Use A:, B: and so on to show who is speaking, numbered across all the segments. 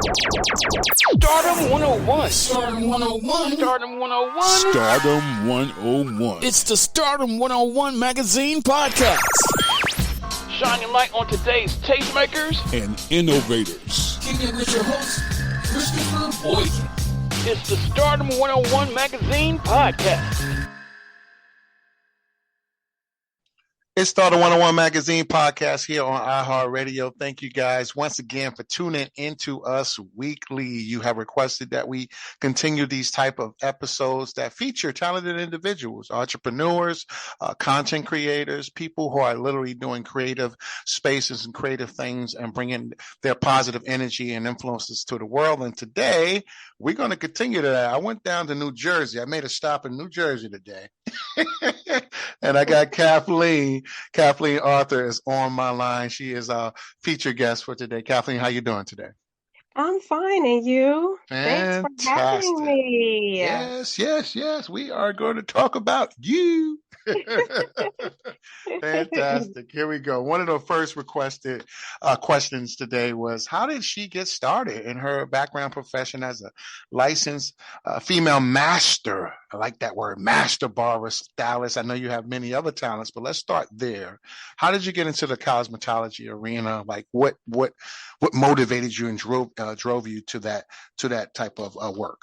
A: Stardom 101. Stardom 101. Stardom 101.
B: Stardom 101.
A: It's the Stardom 101 Magazine Podcast. Shining light on today's tastemakers
B: and innovators.
A: Kicking it with your host, Christopher Boykin. It's the Stardom 101 Magazine Podcast.
C: It's Stardom 101 Magazine Podcast here on iHeartRadio. Thank you guys once again for tuning into us weekly. You have requested that we continue these type of episodes that feature talented individuals, entrepreneurs, content creators, people who are literally doing creative spaces and creative things and bringing their positive energy and influences to the world. And today we're going to continue that. I went down to New Jersey. I made a stop in New Jersey today. And I got Kathleen. Kathleen Arthur is on my line. She is our featured guest for today. Kathleen, how you doing today?
D: I'm fine, and you?
C: Fantastic.
D: Thanks for having me.
C: Yes. We are going to talk about you. Fantastic. Here we go. One of the first requested questions today was, how did she get started in her background profession as a licensed female master? I like that word, master barber, stylist. I know you have many other talents, but let's start there. How did you get into the cosmetology arena? Like what motivated you and drove you to that type of work?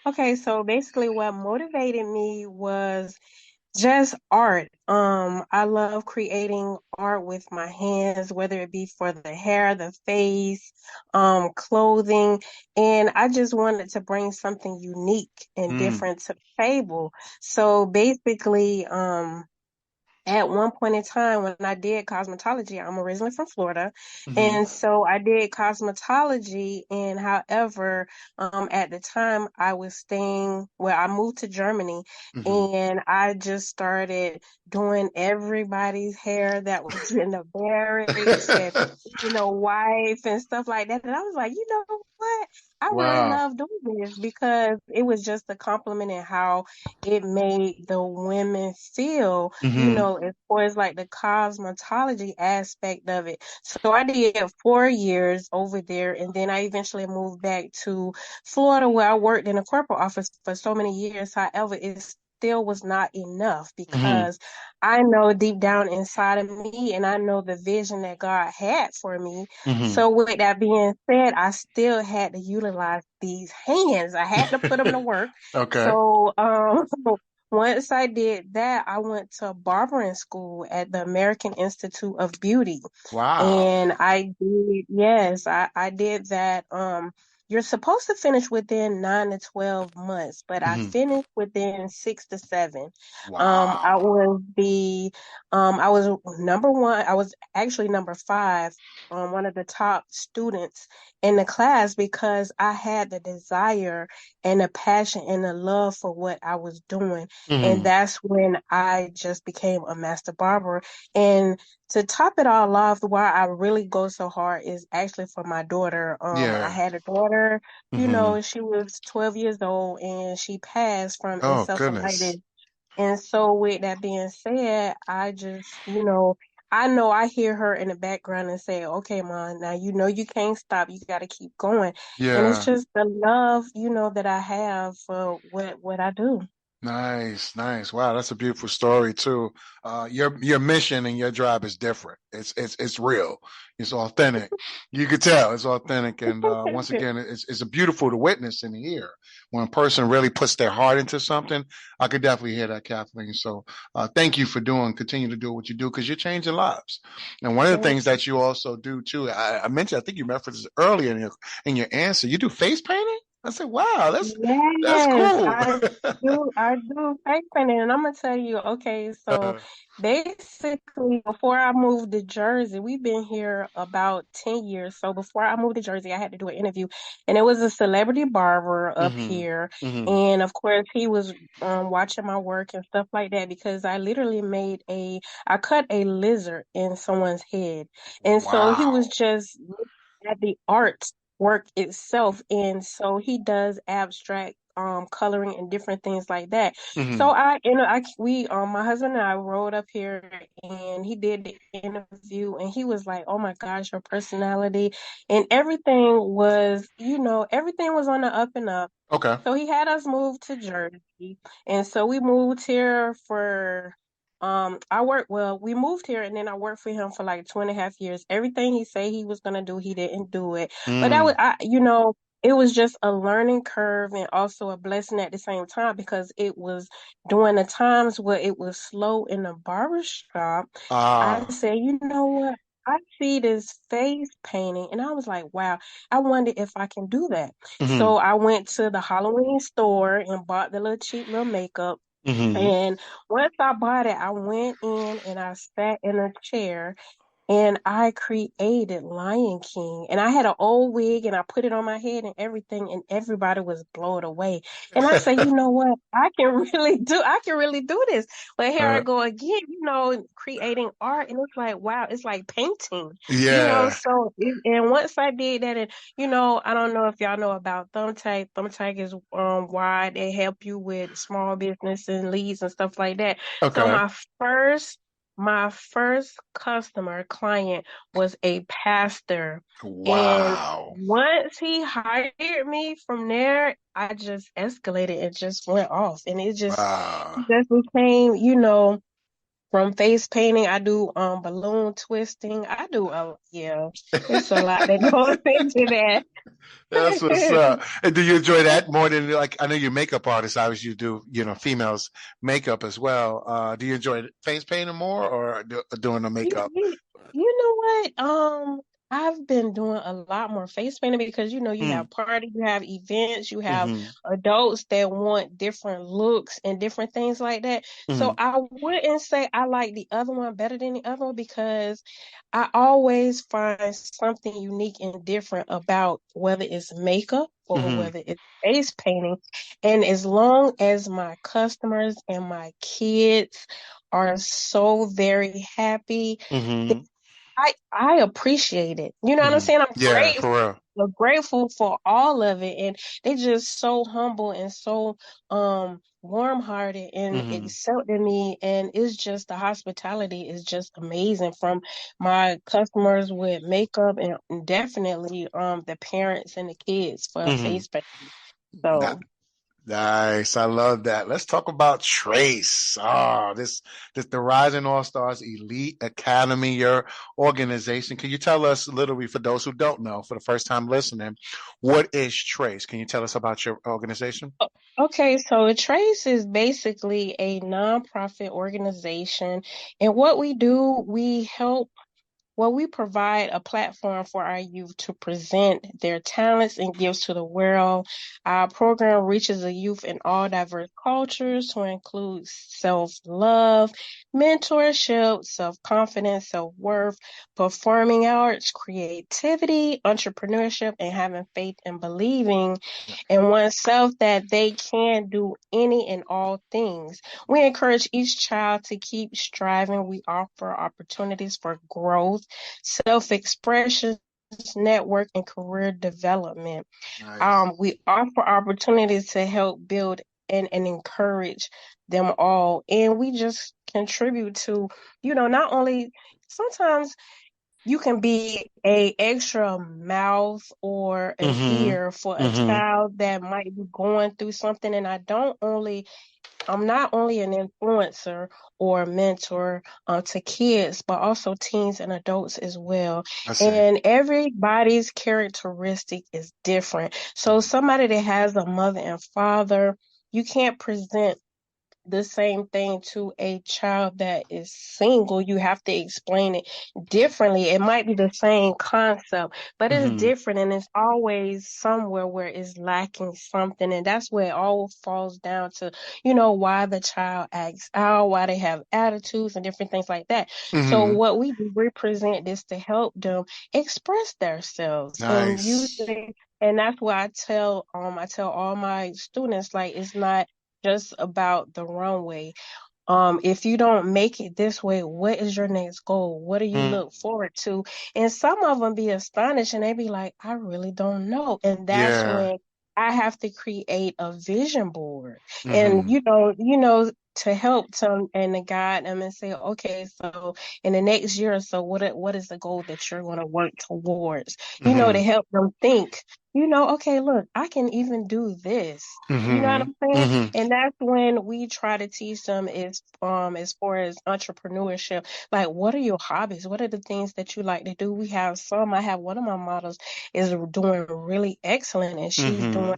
D: Okay, so basically what motivated me was just art. I love creating art with my hands, whether it be for the hair, the face, clothing, and I just wanted to bring something unique and different to the table. So basically, at one point in time when I did cosmetology, I'm originally from Florida, and so I did cosmetology, and however, at the time I moved to Germany, and I just started doing everybody's hair that was in the barracks and, wife and stuff like that. And I was like, you know what? I really love doing this because it was just a compliment in how it made the women feel, as far as like the cosmetology aspect of it. So I did 4 years over there, and then I eventually moved back to Florida where I worked in a corporate office for so many years. However, it still was not enough because I know deep down inside of me, and I know the vision that God had for me. So with that being said, I still had to utilize these hands. I had to put them to work.
C: Okay.
D: So once I did that, I went to barbering school at the American Institute of Beauty.
C: Wow.
D: And I did that. You're supposed to finish within 9 to 12 months, but I finished within 6 to 7.
C: Wow.
D: I was number one. I was actually number 5, one of the top students in the class because I had the desire and the passion and the love for what I was doing. And that's when I just became a master barber. And to top it all off, why I really go so hard is actually for my daughter. I had a daughter, she was 12 years old and she passed from encephalitis. And so with that being said, I just, I know I hear her in the background and say, okay, Mom, now you can't stop. You got to keep going.
C: Yeah.
D: And it's just the love, that I have for what I do.
C: Nice. Wow, that's a beautiful story too. Your mission and your drive is different. It's real. It's authentic. You could tell it's authentic. And once again, it's beautiful to witness and hear when a person really puts their heart into something. I could definitely hear that, Kathleen. So thank you for continue to do what you do because you're changing lives. And one of the things that you also do too, I mentioned, I think you referenced this earlier in your answer. You do face painting? I said, wow, that's cool.
D: I do face painting, and I'm gonna tell you, okay, so basically before I moved to Jersey, we've been here about 10 years. So before I moved to Jersey, I had to do an interview, and it was a celebrity barber up here. And of course he was watching my work and stuff like that because I literally I cut a lizard in someone's head. And so he was just looking at the art work itself, and so he does abstract coloring and different things like that.
C: Mm-hmm.
D: So my husband and I rode up here and he did the interview and he was like, "Oh my gosh, your personality and everything was, everything was on the up and up."
C: Okay.
D: So he had us move to Jersey. And so we moved here for we moved here and then I worked for him for like 2.5 years. Everything he said he was gonna do, he didn't do it. But that was
C: Mm.
D: it was just a learning curve and also a blessing at the same time because it was during the times where it was slow in the barber shop. I
C: Ah.
D: said, you know what? I see this face painting and I was like, wow, I wonder if I can do that.
C: Mm-hmm.
D: So I went to the Halloween store and bought the little cheap little makeup.
C: Mm-hmm.
D: And once I bought it, I went in and I sat in a chair and I created Lion King. And I had an old wig and I put it on my head and everything, and everybody was blown away. And I said, you know what? I can really do this. But here I
C: Uh,
D: go again, creating art. And it's like, wow, it's like painting,
C: yeah.
D: and once I did that, and, I don't know if y'all know about Thumbtack. Thumbtack is why they help you with small business and leads and stuff like that. So
C: Okay.
D: my first customer client was a pastor. And
C: Wow.
D: once he hired me from there, I just escalated and just went off. And
C: Wow.
D: it just became, from face painting, I do balloon twisting. It's a lot that goes into
C: That's what's
D: that.
C: up. And do you enjoy that more than, like, I know you're makeup artist, obviously you do, females makeup as well. Do you enjoy face painting more or doing the
D: You,
C: makeup?
D: you, you know what? I've been doing a lot more face painting because you
C: Mm.
D: have parties, you have events, you have
C: Mm-hmm.
D: adults that want different looks and different things like that. So
C: Mm-hmm.
D: I wouldn't say I like the other one better than the other one because I always find something unique and different about whether it's makeup or
C: Mm-hmm.
D: whether it's face painting. And as long as my customers and my kids are so very happy.
C: Mm-hmm.
D: I appreciate it. You know what I'm
C: Mm-hmm.
D: saying? I'm
C: Yeah,
D: grateful.
C: for real.
D: I'm grateful for all of it, and they just so humble and so warm-hearted and
C: Mm-hmm.
D: accepting me, and it's just the hospitality is just amazing from my customers with makeup and definitely the parents and the kids for
C: Mm-hmm.
D: face paint. So
C: Nice. I love that. Let's talk about Trace. This the Rising All Stars Elite Academy, your organization. Can you tell us literally, for those who don't know, for the first time listening, what is Trace? Can you tell us about your organization?
D: okay, so Trace is basically a nonprofit organization, and what we do, we provide a platform for our youth to present their talents and gifts to the world. Our program reaches the youth in all diverse cultures to include self-love, mentorship, self-confidence, self-worth, performing arts, creativity, entrepreneurship, and having faith and believing in oneself that they can do any and all things. We encourage each child to keep striving. We offer opportunities for growth, self-expression, network, and career development.
C: Nice.
D: We offer opportunities to help build and encourage them all. And we just contribute to, not only sometimes you can be a extra mouth or an
C: Mm-hmm.
D: ear for a
C: Mm-hmm.
D: child that might be going through something. And I'm not only an influencer or a mentor to kids, but also teens and adults as well.
C: I see.
D: And everybody's characteristic is different. So
C: Mm-hmm.
D: somebody that has a mother and father, you can't present the same thing to a child that is single. You have to explain it differently. It might be the same concept, but it's
C: Mm-hmm.
D: different and it's always somewhere where it's lacking something. And that's where it all falls down to, why the child acts out, why they have attitudes and different things like that. So
C: Mm-hmm.
D: what we do, we present this to help them express themselves and use
C: Nice.
D: it. And that's why I tell all my students, like, it's not just about the runway. If you don't make it this way, what is your next goal? What do you
C: Mm.
D: look forward to? And some of them be astonished and they be like, I really don't know. And that's
C: Yeah.
D: when I have to create a vision board, and
C: Mm-hmm.
D: to help them and to guide them and say, okay, so in the next year or so, what is the goal that you're going to work towards? To
C: Mm-hmm.
D: help them think, okay, look, I can even do this. You know what
C: Mm-hmm.
D: I'm saying?
C: Mm-hmm.
D: And that's when we try to teach them is as far as entrepreneurship, like what are your hobbies? What are the things that you like to do? I have one of my models is doing really excellent, and
C: Mm-hmm.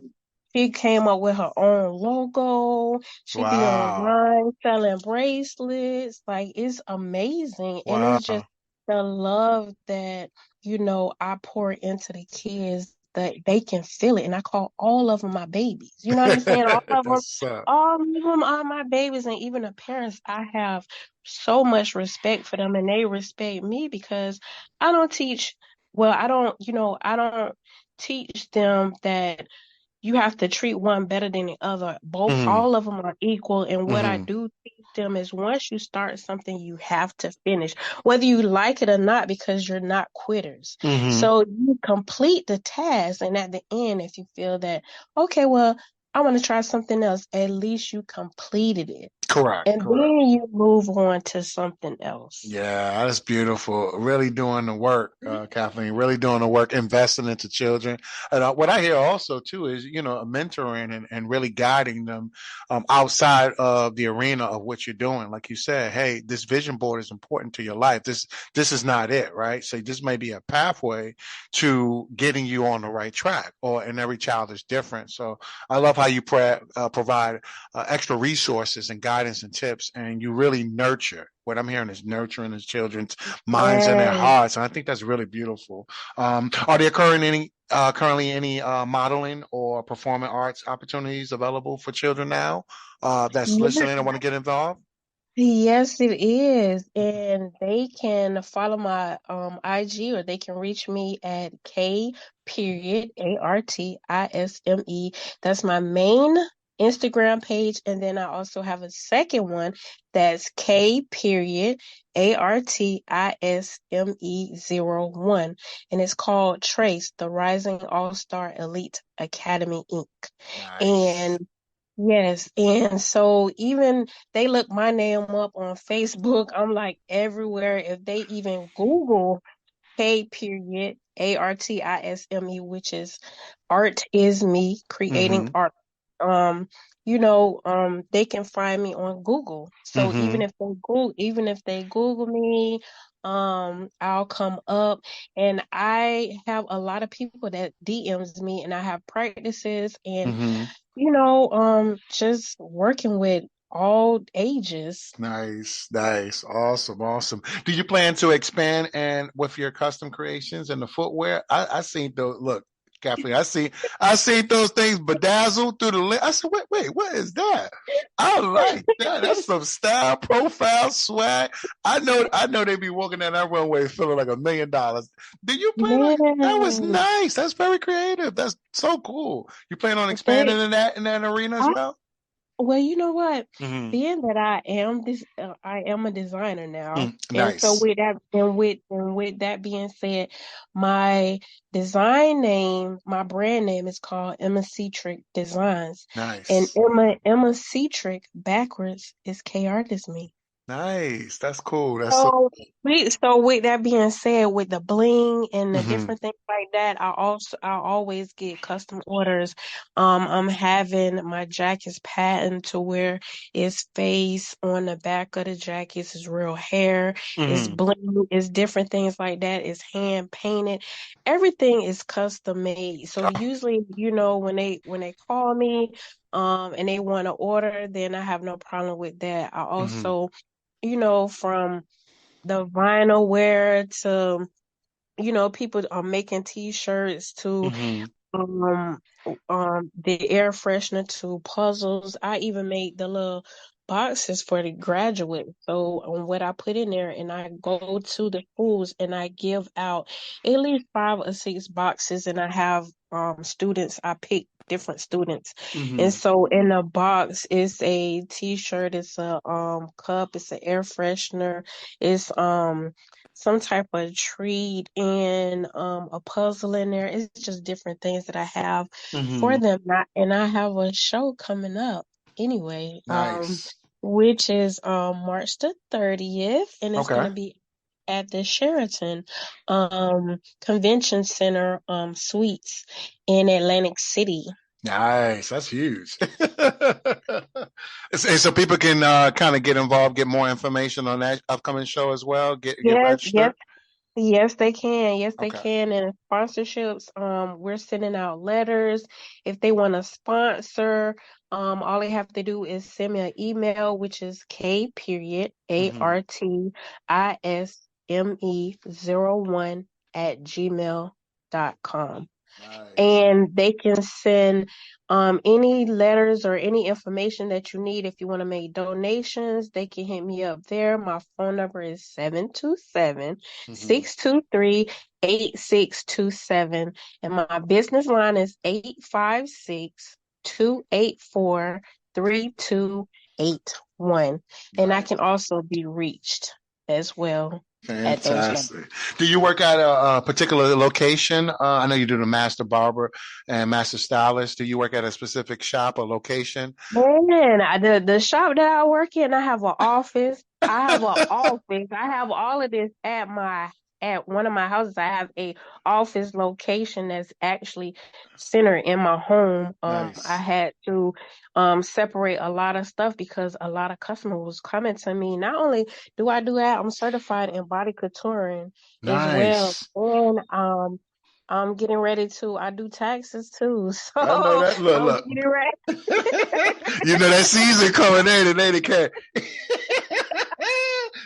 D: she came up with her own logo. She be
C: Wow.
D: online selling bracelets. Like, it's amazing. And it's just
C: Wow.
D: the love that, I pour into the kids, that they can feel it. And I call all of them my babies. You know what I'm saying?
C: That's
D: All of them are my babies. And even the parents, I have so much respect for them, and they respect me because I don't teach, well, I don't teach them that you have to treat one better than the other.
C: mm-hmm.
D: All of them are equal. And what I
C: Mm-hmm.
D: do teach them is once you start something, you have to finish, whether you like it or not, because you're not quitters.
C: Mm-hmm.
D: So you complete the task. And at the end, if you feel that, okay, well, I want to try something else, at least you completed it.
C: Correct.
D: And
C: Correct.
D: then you move on to something else.
C: Yeah, that's beautiful. Really doing the work, Kathleen. Really doing the work, investing into children. And what I hear also too is, mentoring and really guiding them outside of the arena of what you're doing. Like you said, hey, this vision board is important to your life. This is not it, right? So this may be a pathway to getting you on the right track. And every child is different. So I love how you provide extra resources and guidance and tips, and you really nurture. What I'm hearing is nurturing the children's minds and their
D: Yes.
C: hearts, and I think that's really beautiful. Are there currently any modeling or performing arts opportunities available for children now that's listening and want to get involved?
D: Yes, it is. And they can follow my IG, or they can reach me at K period ARTISME. That's my main Instagram page. And then I also have a second one that's K period ARTISME 01. And it's called Trace, the Rising All Star Elite Academy Inc.
C: Nice.
D: And yes, and so even they look my name up on Facebook. I'm like everywhere. If they even Google K period ARTISME, which is art is me creating
C: Mm-hmm.
D: art. They can find me on Google. So
C: Mm-hmm.
D: even if they Google me, I'll come up. And I have a lot of people that DMs me, and I have practices, and
C: Mm-hmm.
D: just working with all ages.
C: Nice, nice, awesome, awesome. Do you plan to expand and with your custom creations and the footwear? I seen those. Look, Kathleen, I seen those things bedazzled through the lens. I said, wait, what is that? I like that. That's some style, profile, swag. I know they be walking down that runway feeling like $1 million. Do you plan on? That was
D: Man,
C: nice. That's very creative. That's so cool. You plan on
D: they,
C: expanding in that arena as well?
D: well, you know what?
C: Mm-hmm.
D: Being that I am a designer now, and so
C: Nice,
D: with that being said, my design name, my brand name is called Emma Cetrick Designs, and
C: nice.
D: Emma Cetrick backwards is K Artist Me.
C: Nice. That's cool. That's so
D: So with that being said, with the bling and the
C: hmm
D: different things like that, I always get custom orders. I'm having my jackets patterned to where it's face on the back of the jackets is real hair, is
C: hmm
D: bling, is different things like that, is hand painted. Everything is custom made. So usually, when they call me, and they want to order, then I have no problem with that. I
C: hmm
D: also from the vinyl wear to, people are making t-shirts to
C: hmm
D: um the air freshener to puzzles. I even made the little boxes for the graduates. So what I put in there, and I go to the schools and I give out at least 5 or 6 boxes, and I have students. I pick different students, and
C: hmm
D: so in the box is a t-shirt, it's a cup, it's an air freshener, it's some type of treat and a puzzle in there. It's just different things that I have for
C: Mm-hmm.
D: them. And I have a show coming up anyway,
C: Nice.
D: which is March the 30th, and it's
C: Okay.
D: gonna be at the Sheraton Convention Center Suites in Atlantic City.
C: Nice. That's huge. And so people can kind of get involved, get more information on that upcoming show as well. Get
D: Yes, yes,
C: registered.
D: yes, they can. Yes, they
C: Okay.
D: can. And sponsorships, we're sending out letters. If they want to sponsor, all they have to do is send me an email, which is
C: Mm-hmm.
D: KARTISME01@gmail.com.
C: Nice.
D: And they can send any letters or any information that you need. If you want to make donations, they can hit me up there. My phone number is 727
C: Mm-hmm.
D: 623 8627, and my business line is 856-284-3281. And I
C: Nice.
D: can also be reached as well at those numbers.
C: Fantastic. Do you work at a particular location? I know you do the master barber and master stylist. Do you work at a specific shop or location?
D: Man, the shop that I work in, I have an office. I have an office. I have all of this at one of my houses. I have a office location that's actually centered in my home. I
C: Nice.
D: had to separate a lot of stuff because a lot of customers was coming to me. Not only do I do that, I'm certified in body contouring as well.
C: Nice.
D: And I'm getting ready to I do taxes too.
C: I know
D: So
C: that. Look,
D: I'm
C: look.
D: getting ready.
C: You know that season coming in and they can't.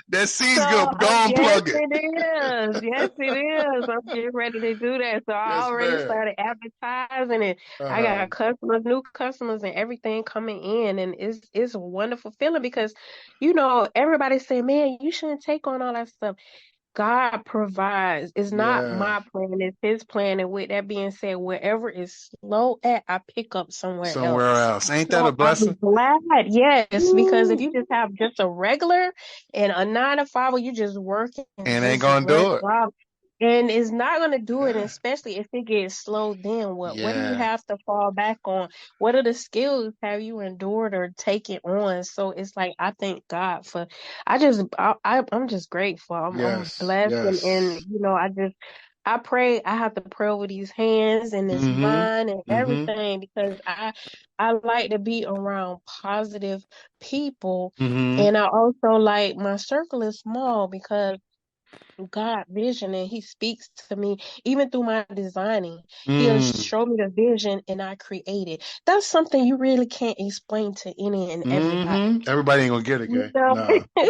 C: That season go and
D: Yes,
C: plug it.
D: it is. Yes, it is. I'm getting ready to do that. So I
C: Yes,
D: already
C: ma'am.
D: started advertising it. I
C: Uh-huh.
D: got customers, new customers, and everything coming in, and it's a wonderful feeling because, everybody's saying, "Man, you shouldn't take on all that stuff." God provides. It's not
C: Yeah.
D: my plan, it's his plan. And with that being said, wherever it's slow at, I pick up somewhere
C: Somewhere
D: else.
C: else. Ain't that a
D: So I'm
C: blessing?
D: glad, yes, because if
C: Woo.
D: you just have just a regular and a 9 to 5, or you just working
C: And ain't
D: just
C: gonna
D: one
C: do it.
D: job, and it's not going to do it, and
C: Yeah.
D: especially if it gets slow, then what do you
C: Yeah.
D: have to fall back on? What are the skills have you endured or taken on? So it's like I thank God for I'm just grateful. I'm
C: Yes.
D: blessed, and
C: Yes.
D: I pray. I have to pray over these hands and this
C: Mm-hmm.
D: mind and
C: Mm-hmm.
D: everything because I like to be around positive people,
C: Mm-hmm.
D: and I also like my circle is small because God vision, and he speaks to me even through my designing. He'll
C: Mm.
D: show me the vision and I create it. That's something you really can't explain to any and everybody.
C: Mm-hmm. Everybody ain't gonna get it,
D: You
C: okay?
D: know?
C: No. They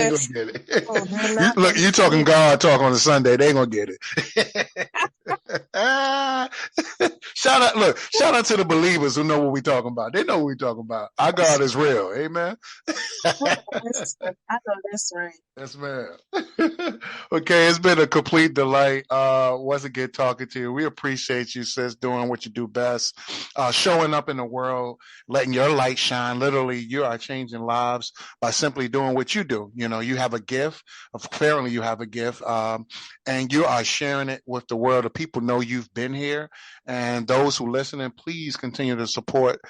C: ain't gonna get
D: Oh, they're
C: it.
D: not
C: Look,
D: gonna
C: you
D: get
C: talking
D: it.
C: God talk on a Sunday, they ain't gonna get it. Ah. Shout out to the believers who know what we talking about. They know what we talking about. Our God is real. Amen.
D: I know that's right.
C: Yes, ma'am. Okay, it's been a complete delight. Once again, talking to you. We appreciate you, sis, doing what you do best, showing up in the world, letting your light shine. Literally, you are changing lives by simply doing what you do. You have a gift. Apparently, you have a gift, and you are sharing it with the world. The people know you've been here, and those who listening, please continue to support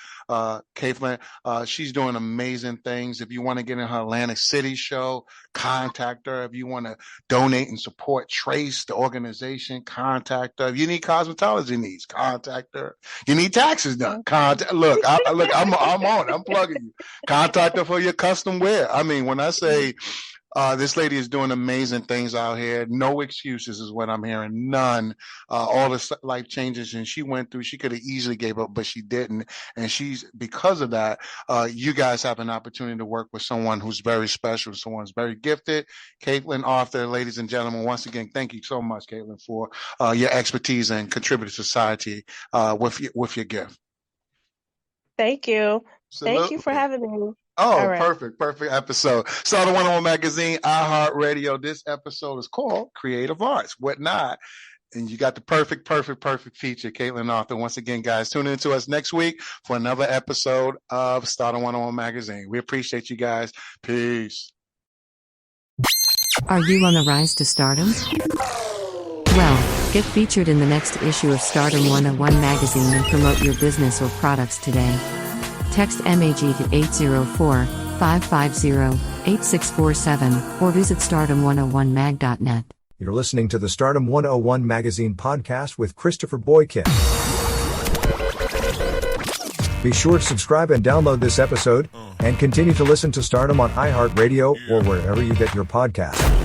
C: Kathleen. She's doing amazing things. If you want to get in her Atlantic City show, contact her. If you want to donate and support Trace, the organization, contact her. If you need cosmetology needs, contact her. You need taxes done, contact. Look, I'm on it. I'm plugging you. Contact her for your custom wear. I mean, when I say this lady is doing amazing things out here. No excuses is what I'm hearing. None. All the life changes and she went through, she could have easily gave up, but she didn't. And because of that, you guys have an opportunity to work with someone who's very special, someone who's very gifted. Caitlin Arthur, ladies and gentlemen, once again, thank you so much, Caitlin, for your expertise and contributing to society with your gift.
D: Thank you. Thank you for
C: Absolutely.
D: having me.
C: Oh,
D: All right.
C: perfect episode. Stardom101 Magazine, iHeartRadio. This episode is called Creative Arts, Whatnot. And you got the perfect feature, Caitlin Arthur. Once again, guys, tune in to us next week for another episode of Stardom101 Magazine. We appreciate you guys. Peace.
E: Are you on the rise to stardom? Well, get featured in the next issue of Stardom101 Magazine and promote your business or products today. Text MAG to 804-550-8647 or visit stardom101mag.net.
F: You're listening to the Stardom101 Magazine Podcast with Christopher Boykin. Be sure to subscribe and download this episode, and continue to listen to Stardom on iHeartRadio or wherever you get your podcasts.